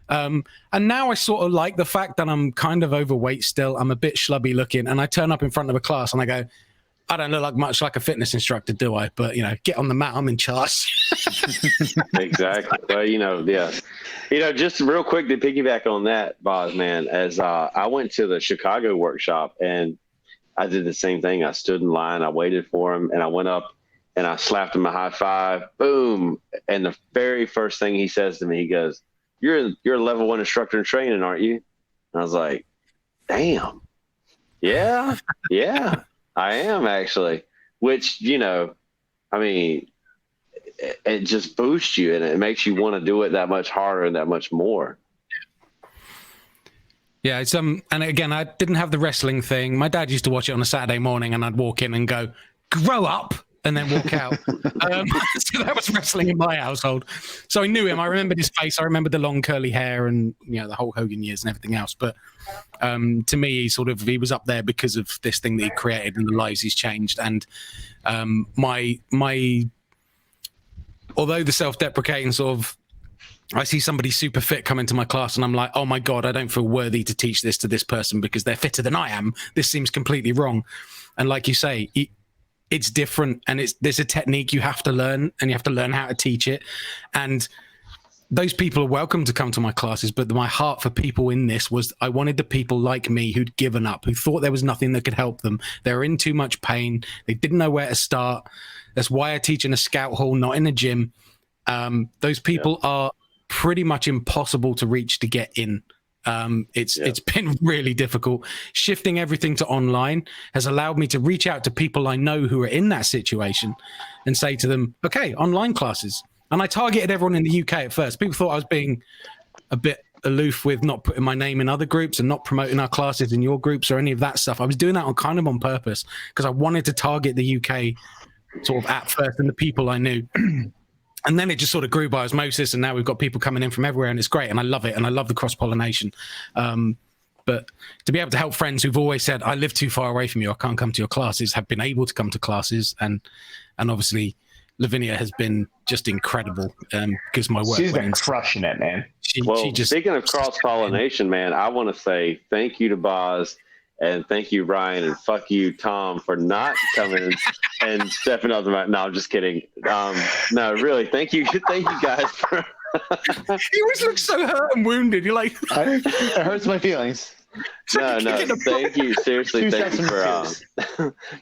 And now I sort of like the fact that I'm kind of overweight still. I'm a bit schlubby looking and I turn up in front of a class and I go, I don't look like much like a fitness instructor, do I? But, get on the mat. I'm in charge. Exactly. Well, yeah. Just real quick to piggyback on that, Boz, man, as I went to the Chicago workshop and I did the same thing. I stood in line, I waited for him, and I went up and I slapped him a high five, boom. And the very first thing he says to me, he goes, you're a level 1 instructor in training, aren't you? And I was like, damn. Yeah, I am actually, which, I mean, it just boosts you and it makes you want to do it that much harder and that much more. Yeah, it's and again, I didn't have the wrestling thing. My dad used to watch it on a Saturday morning and I'd walk in and go, grow up. and then walk out. So that was wrestling in my household. So I knew him. I remembered his face. I remembered the long curly hair and, you know, the whole Hogan years and everything else. But to me, he was up there because of this thing that he created and the lives he's changed. And although the self-deprecating sort of, I see somebody super fit come into my class and I'm like, oh my God, I don't feel worthy to teach this to this person because they're fitter than I am. This seems completely wrong. And like you say, it's different, and there's a technique you have to learn, and you have to learn how to teach it. And those people are welcome to come to my classes, but my heart for people in this was I wanted the people like me who'd given up, who thought there was nothing that could help them. They were in too much pain. They didn't know where to start. That's why I teach in a scout hall, not in a gym. Those people are pretty much impossible to reach to get in. It's been really difficult. Shifting everything to online has allowed me to reach out to people I know who are in that situation and say to them, okay, online classes. And I targeted everyone in the UK at first. People thought I was being a bit aloof with not putting my name in other groups and not promoting our classes in your groups or any of that stuff. I was doing that on purpose because I wanted to target the UK sort of at first and the people I knew. And then it just sort of grew by osmosis, and now we've got people coming in from everywhere, and it's great, and I love it, and I love the cross-pollination. But to be able to help friends who've always said, I live too far away from you, I can't come to your classes, have been able to come to classes, and obviously Lavinia has been just incredible because my work. She's been crushing it, man. She just, speaking of cross-pollination, man, I want to say thank you to Boz. And thank you, Ryan, and fuck you, Tom, for not coming and stepping up the mat. No, I'm just kidding. No, really, thank you guys for. He always looks so hurt and wounded. You're like, it hurts my feelings. No, thank you, seriously, thank you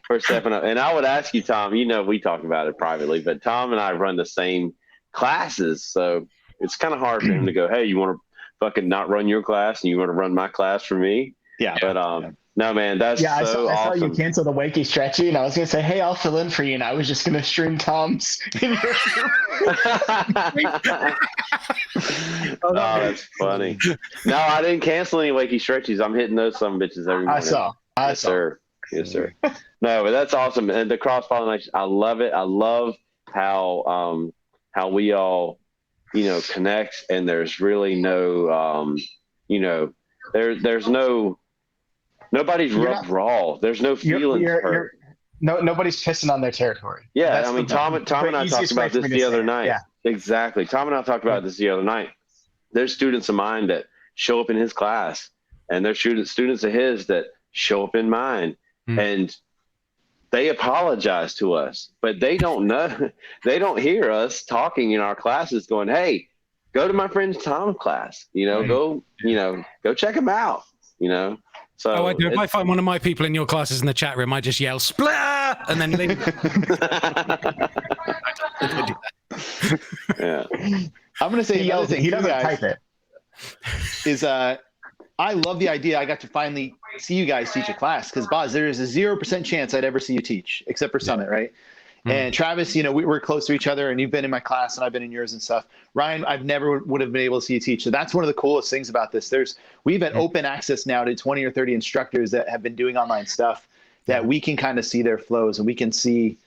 for stepping up. And I would ask you, Tom. You know, we talk about it privately, but Tom and I run the same classes, so it's kind of hard for him to go, hey, you want to fucking not run your class, and you want to run my class for me? Yeah, but no, man, that's I so saw awesome. you cancel the wakey stretchy, and I was gonna say, hey, I'll fill in for you, and I was just gonna stream Tom's in your Oh, that's funny. No, I didn't cancel any wakey stretchies. I'm hitting those some bitches every morning. I saw. Sir. Yes, sir. No, but that's awesome. And the cross pollination, I love it. I love how we all, you know, connect, and there's really no, you know, there's no. Nobody's raw. There's no feelings hurt. Nobody's pissing on their territory. Yeah, That's I mean, Tom and I talked about this the other night. Yeah. Exactly. Tom and I talked about this the other night. There's students of mine that show up in his class, and there's students of his that show up in mine, and they apologize to us, but they don't know. They don't hear us talking in our classes going, hey, go to my friend's Tom's class. You know, go check him out, you know. So I do. If I find one of my people in your classes in the chat room, I just yell "splat" and then leave. Yeah, I'm gonna say he yells it. He doesn't type it. I love the idea. I got to finally see you guys teach a class because Boz, there is a 0% chance I'd ever see you teach, except for Summit, right? And Travis, you know, we're close to each other, and you've been in my class, and I've been in yours and stuff. Ryan, I've never would have been able to see you teach. So that's one of the coolest things about this. We've had open access now to 20 or 30 instructors that have been doing online stuff that we can kind of see their flows, and we can see,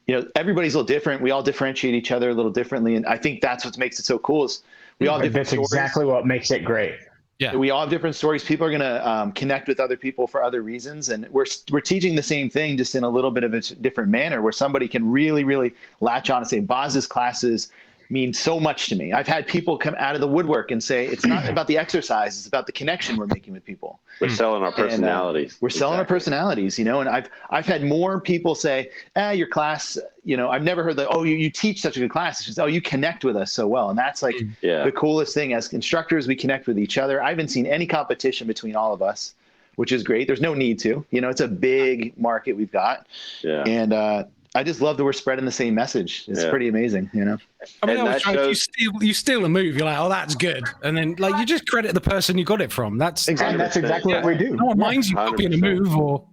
you know, everybody's a little different. We all differentiate each other a little differently, and I think that's what makes it so cool. Is we all have different stories. That's exactly what makes it great. Yeah, we all have different stories. People are going to connect with other people for other reasons. And we're teaching the same thing, just in a little bit of a different manner, where somebody can really, really latch on and say, Boz's classes mean so much to me. I've had people come out of the woodwork and say, it's not about the exercise, it's about the connection we're making with people. We're selling our personalities. We're selling our personalities, you know, and I've had more people say, your class, you know, I've never heard that, oh, you teach such a good class. It's just, oh, you connect with us so well. And that's like the coolest thing. As instructors, we connect with each other. I haven't seen any competition between all of us, which is great. There's no need to, you know, it's a big market we've got. Yeah. And I just love that we're spreading the same message. It's pretty amazing, you know. I mean, you steal a move, you're like, oh, that's good, and then like you just credit the person you got it from. That's exactly what we do. No one minds you copying a move, or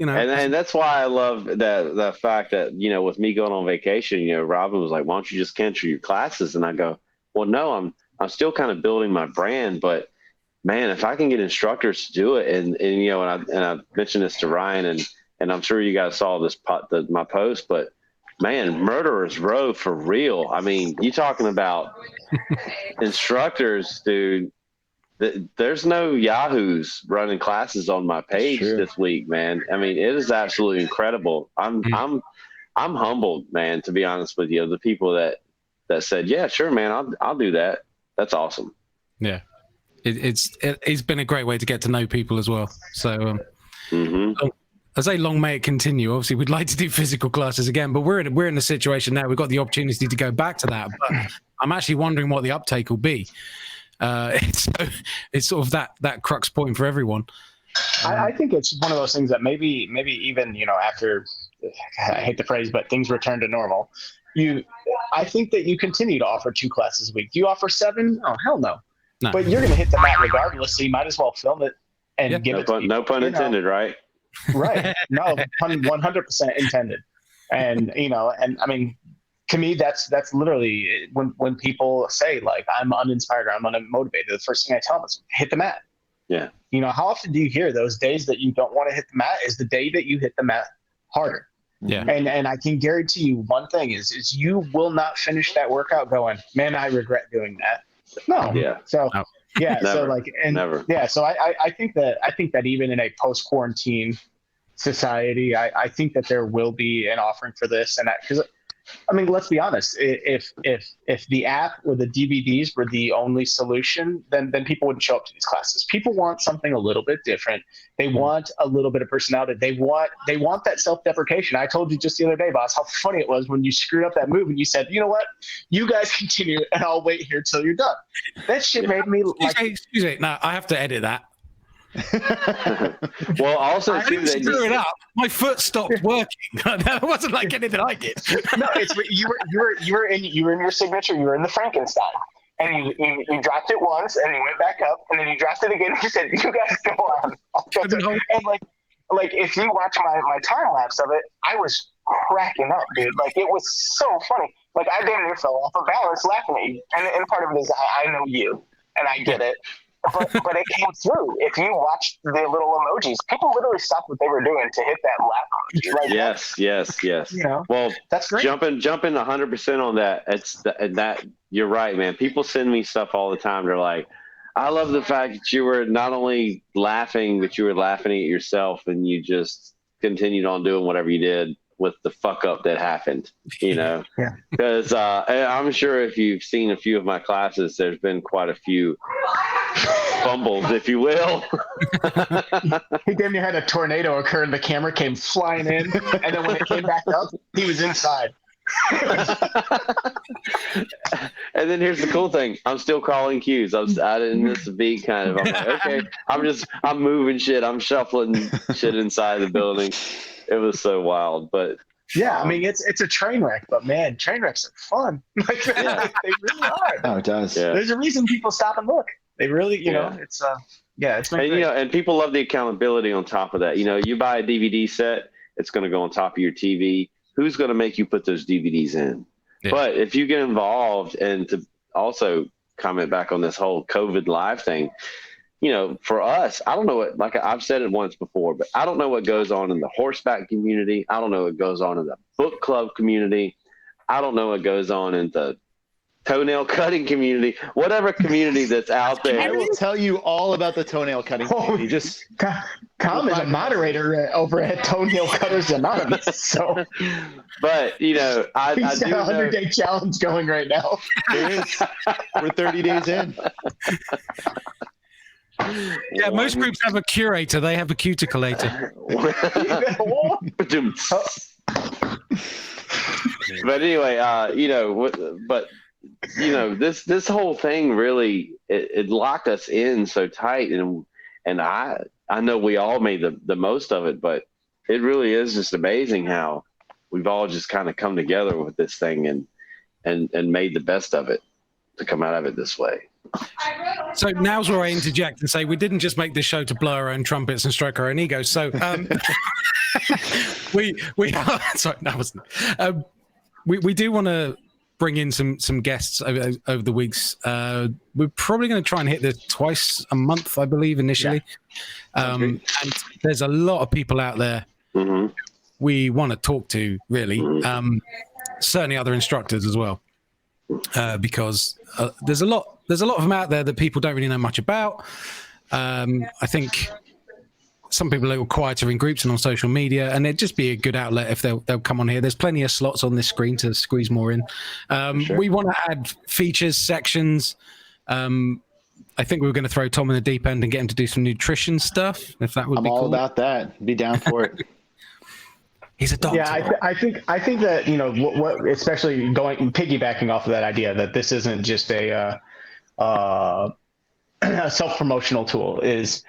you know. And that's why I love the fact that, you know, with me going on vacation, you know, Robin was like, why don't you just cancel your classes? And I go, well, no, I'm still kind of building my brand, but man, if I can get instructors to do it, and you know, and I mentioned this to Ryan, and I'm sure you guys saw this my post, but man, murderers row for real. I mean, you talking about instructors, dude. There's no yahoos running classes on my page this week, man. I mean, it is absolutely incredible. I'm humbled, man, to be honest with you. The people that said, yeah, sure, man, I'll do that. That's awesome. Yeah. It's been a great way to get to know people as well. So I say long may it continue. Obviously, we'd like to do physical classes again, but we're in a situation now. We've got the opportunity to go back to that. But I'm actually wondering what the uptake will be. It's sort of that crux point for everyone. I think it's one of those things that maybe even, you know, after, I hate the phrase, but things return to normal. I think that you continue to offer 2 classes a week. Do you offer 7? Oh, hell no. No. But you're going to hit the mat regardless, so you might as well film it and give it to people. No pun intended, right? Right. No, 100% intended. And, you know, and I mean, to me, that's literally when people say, like, I'm uninspired or I'm unmotivated, the first thing I tell them is hit the mat. Yeah. You know, how often do you hear those days that you don't want to hit the mat is the day that you hit the mat harder? Yeah. And I can guarantee you one thing is you will not finish that workout going, man, I regret doing that. No. Yeah. So, No. yeah. Never. So like, and Never. yeah. So I think that even in a post-quarantine society, I think that there will be an offering for this. And because I mean, let's be honest. If the app or the DVDs were the only solution, then people wouldn't show up to these classes. People want something a little bit different. They want a little bit of personality. They want that self-deprecation. I told you just the other day, boss, how funny it was when you screwed up that move and you said, you know what, you guys continue and I'll wait here till you're done. That shit made me like. Excuse me. No, I have to edit that. Well, also I didn't screw it up. My foot stopped working. That wasn't like anything I did. No, it's you were in your signature. You were in the Frankenstein, and you dropped it once, and you went back up, and then you dropped it again. And you said, "You guys go on." And like if you watch my time lapse of it, I was cracking up, dude. Like it was so funny. Like I damn near fell off of balance laughing at you. And part of it is I know you, and I get it. But it came through. If you watch the little emojis, people literally stopped what they were doing to hit that lap emoji. Like, yes. You know, well, that's great. Jumping 100% on that. That you're right, man. People send me stuff all the time. They're like, I love the fact that you were not only laughing, but you were laughing at yourself, and you just continued on doing whatever you did with the fuck up that happened, you know? Yeah. Because I'm sure if you've seen a few of my classes, there's been quite a few fumbles, if you will. He damn near had a tornado occur and the camera came flying in, and then when it came back up, he was inside. And then here's the cool thing. I'm still calling cues. I didn't miss a beat kind of. I'm like, okay, I'm moving shit. I'm shuffling shit inside the building. It was so wild, but yeah, I mean, it's a train wreck, but man, train wrecks are fun. Like, yeah. they really are. Oh, it does. Yeah. There's a reason people stop and look. They really, you know, it's it's been and great. you know, and people love the accountability on top of that. You know, you buy a DVD set, it's going to go on top of your TV. Who's going to make you put those DVDs in? Yeah. But if you get involved, and to also comment back on this whole COVID live thing, you know, for us, I don't know what, like I've said it once before, but I don't know what goes on in the horseback community. I don't know what goes on in the book club community. I don't know what goes on in the toenail cutting community, whatever community that's out there. I will tell you all about the toenail cutting community. Just Tom is a moderator over at Toenail Cutters Anonymous. So, but you know, I he's do got a 100-day challenge going right now. There is. We're 30 days in. Yeah, most groups have a curator. They have a cuticulator. But anyway, you know, but you know, this whole thing really it locked us in so tight, and I know we all made the most of it, but it really is just amazing how we've all just kind of come together with this thing and made the best of it to come out of it this way. So now's where I interject and say we didn't just make this show to blow our own trumpets and stroke our own egos. So we sorry, that wasn't. We do want to bring in some guests over the weeks. We're probably going to try and hit this twice a month, I believe, initially. Yeah. And there's a lot of people out there we want to talk to, really. certainly other instructors as well, because there's a lot of them out there that people don't really know much about. I think some people are a little quieter in groups and on social media, and it'd just be a good outlet if they'll come on here. There's plenty of slots on this screen to squeeze more in. Sure. We want to add features, sections. I think we were going to throw Tom in the deep end and get him to do some nutrition stuff, if that would be cool. I'm all about that. Be down for it. He's a doctor. Yeah, I think that, you know, what especially piggybacking off of that idea that this isn't just a self-promotional tool is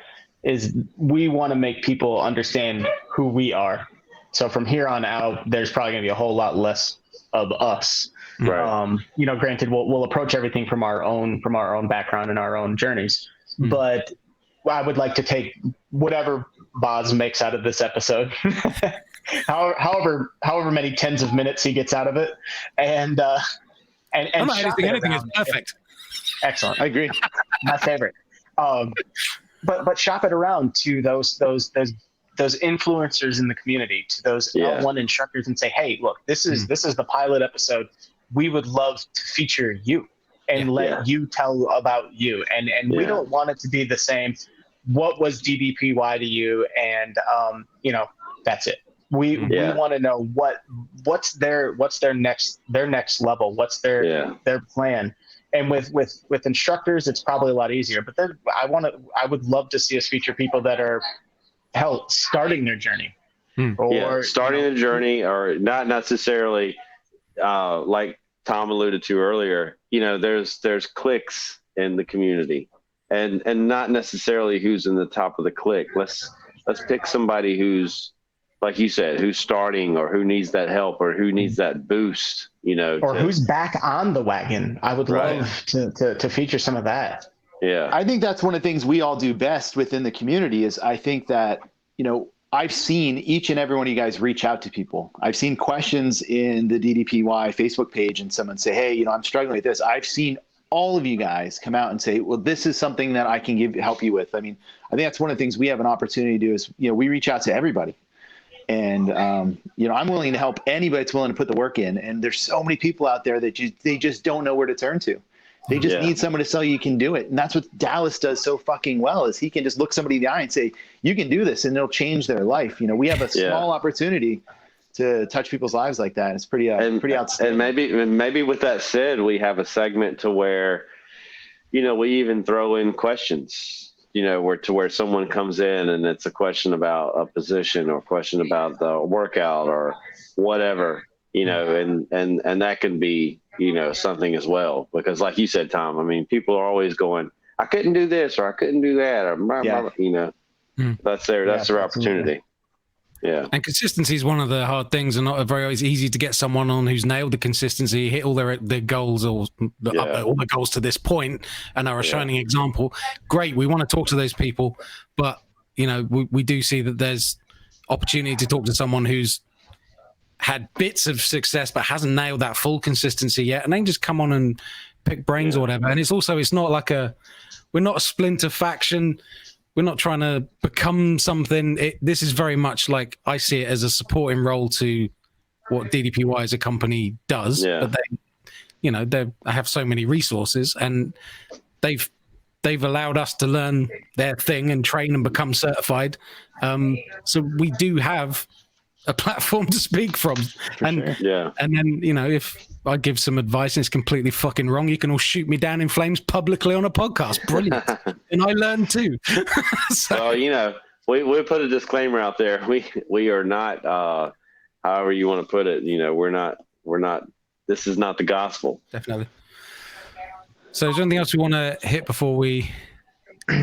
we want to make people understand who we are. So from here on out, there's probably going to be a whole lot less of us. Right. You know, granted, we'll approach everything from our own background and our own journeys. But I would like to take whatever Boz makes out of this episode, however many tens of minutes he gets out of it, and I'm not editing anything. It's perfect. Excellent. I agree. My favorite. But shop it around to those influencers in the community, to those L1 instructors, and say, hey, look, this is the pilot episode. We would love to feature you and let you tell about you. And we don't want it to be the same. What was DDPY to you? And you know, that's it. We want to know what's their next level. What's their plan. And with instructors, it's probably a lot easier. But then I would love to see us feature people that are starting their journey, or starting the journey, or not necessarily like Tom alluded to earlier. You know, there's cliques in the community, and not necessarily who's in the top of the clique. Let's pick somebody who's, like you said, who's starting, or who needs that help, or who needs that boost, you know, or who's back on the wagon. I would love to feature some of that. Yeah. I think that's one of the things we all do best within the community is I think that, you know, I've seen each and every one of you guys reach out to people. I've seen questions in the DDPY Facebook page and someone say, hey, you know, I'm struggling with this. I've seen all of you guys come out and say, well, this is something that I can help you with. I mean, I think that's one of the things we have an opportunity to do is, you know, we reach out to everybody. And, you know, I'm willing to help anybody that's willing to put the work in. And there's so many people out there that they just don't know where to turn to. They just need someone to tell you can do it. And that's what Dallas does so fucking well is he can just look somebody in the eye and say, you can do this, and it'll change their life. You know, we have a small opportunity to touch people's lives like that. It's pretty outstanding. And maybe with that said, we have a segment to where, you know, we even throw in questions, you know, where someone comes in and it's a question about a position or a question about the workout or whatever, you know, and that can be, you know, something as well, because like you said, Tom, I mean, people are always going, I couldn't do this, or I couldn't do that, or blah, blah, blah, you know, that's their opportunity. Yeah. And consistency is one of the hard things, and not very easy to get someone on who's nailed the consistency, hit all their goals, or all the goals to this point, and are a shining example. Great. We want to talk to those people, but you know, we do see that there's opportunity to talk to someone who's had bits of success but hasn't nailed that full consistency yet, and they can just come on and pick brains or whatever. And it's not like we're not a splinter faction. We're not trying to become something. This is very much like I see it as a supporting role to what DDPY as a company does. Yeah. But they, you know, they have so many resources, and they've allowed us to learn their thing and train and become certified. So we do have a platform to speak from. And then, you know, if I give some advice and it's completely fucking wrong, you can all shoot me down in flames publicly on a podcast. Brilliant. And I learned too. So, you know, we put a disclaimer out there. We are not, however you want to put it, you know, we're not, this is not the gospel. Definitely. So is there anything else we want to hit before we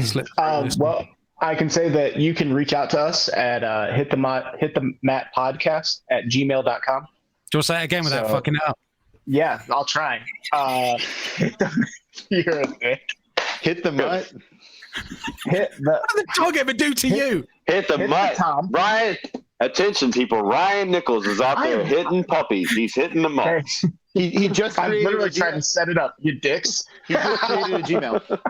slip? Well, I can say that you can reach out to us at hit the mat podcast at gmail.com. Do you want to say it again without fucking it up? Yeah, I'll try. You're a dick. Hit the mutt. What did the dog ever do to you? Hit the mutt. Tom. Ryan, attention people. Ryan Nichols is out there hitting puppies. He's hitting them up. He just I'm literally trying to set it up, you dicks. He just created a Gmail.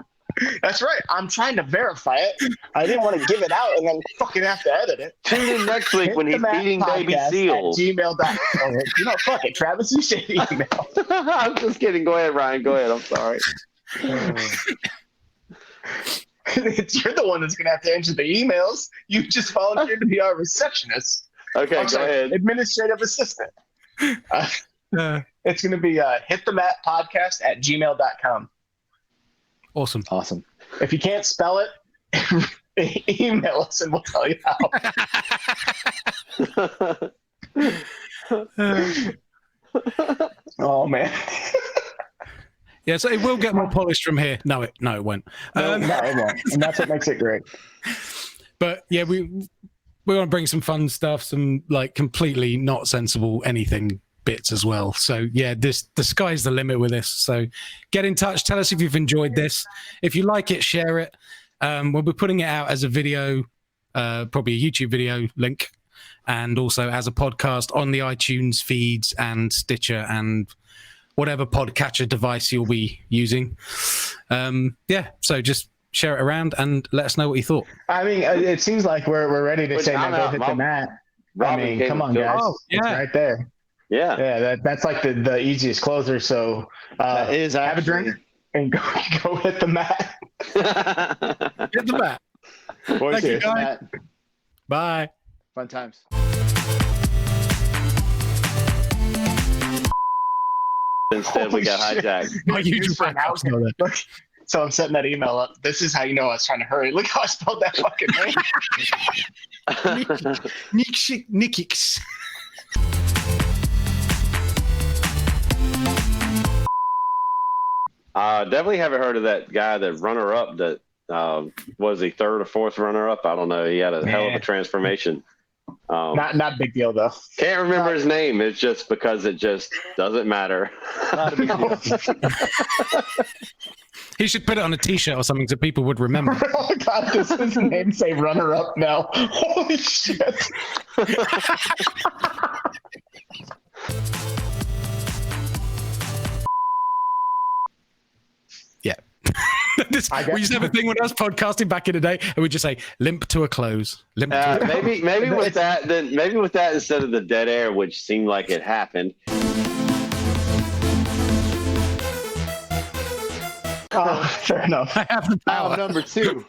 That's right. I'm trying to verify it. I didn't want to give it out and then fucking have to edit it. Tune in next week when he's feeding baby seals. gmail.com. You know, fuck it, Travis. You say email. I'm just kidding. Go ahead, Ryan. Go ahead. I'm sorry. You're the one that's going to have to answer the emails. You just volunteered to be our receptionist. Okay, go ahead. Administrative assistant. It's going to be hitthematpodcast@gmail.com. Awesome. Awesome. If you can't spell it, email us and we'll tell you how. Oh, man. Yeah, so it will get more polished from here. No, it won't. No, it won't. And that's what makes it great. But yeah, we want to bring some fun stuff, some like completely not sensible anything bits as well. So yeah, the sky's the limit with this. So get in touch. Tell us if you've enjoyed this. If you like it, share it. We'll be putting it out as a video, probably a YouTube video link, and also as a podcast on the iTunes feeds and Stitcher and whatever podcatcher device you'll be using. Yeah, so just share it around and let us know what you thought. I mean, it seems like we're ready to say now go hit the mat. I mean, come on, guys. Oh, yeah. It's right there. Yeah. That's like the easiest closer. So That is have a drink and go hit the mat. Hit the mat. Boys, Thank you, here's guys. Matt. Bye. Fun times. Instead, we got Holy shit. hijacked. My YouTube for an house. Look, so I'm setting that email up. This is how you know I was trying to hurry. Look how I spelled that fucking name. Nikix. Definitely haven't heard of that guy, that runner-up that was he third or fourth runner-up? I don't know. He had a hell of a transformation. Not a big deal though. Can't remember his name. It's just because it just doesn't matter. Not a big deal. He should put it on a t-shirt or something so people would remember. Oh God, does his name say runner up now? Holy shit. Yeah. We used to have a thing when I was podcasting back in the day, and we'd just say limp to a close. Limp to a close. Maybe with that, then maybe with that instead of the dead air, which seemed like it happened. Fair enough. I have the power. I'm number two.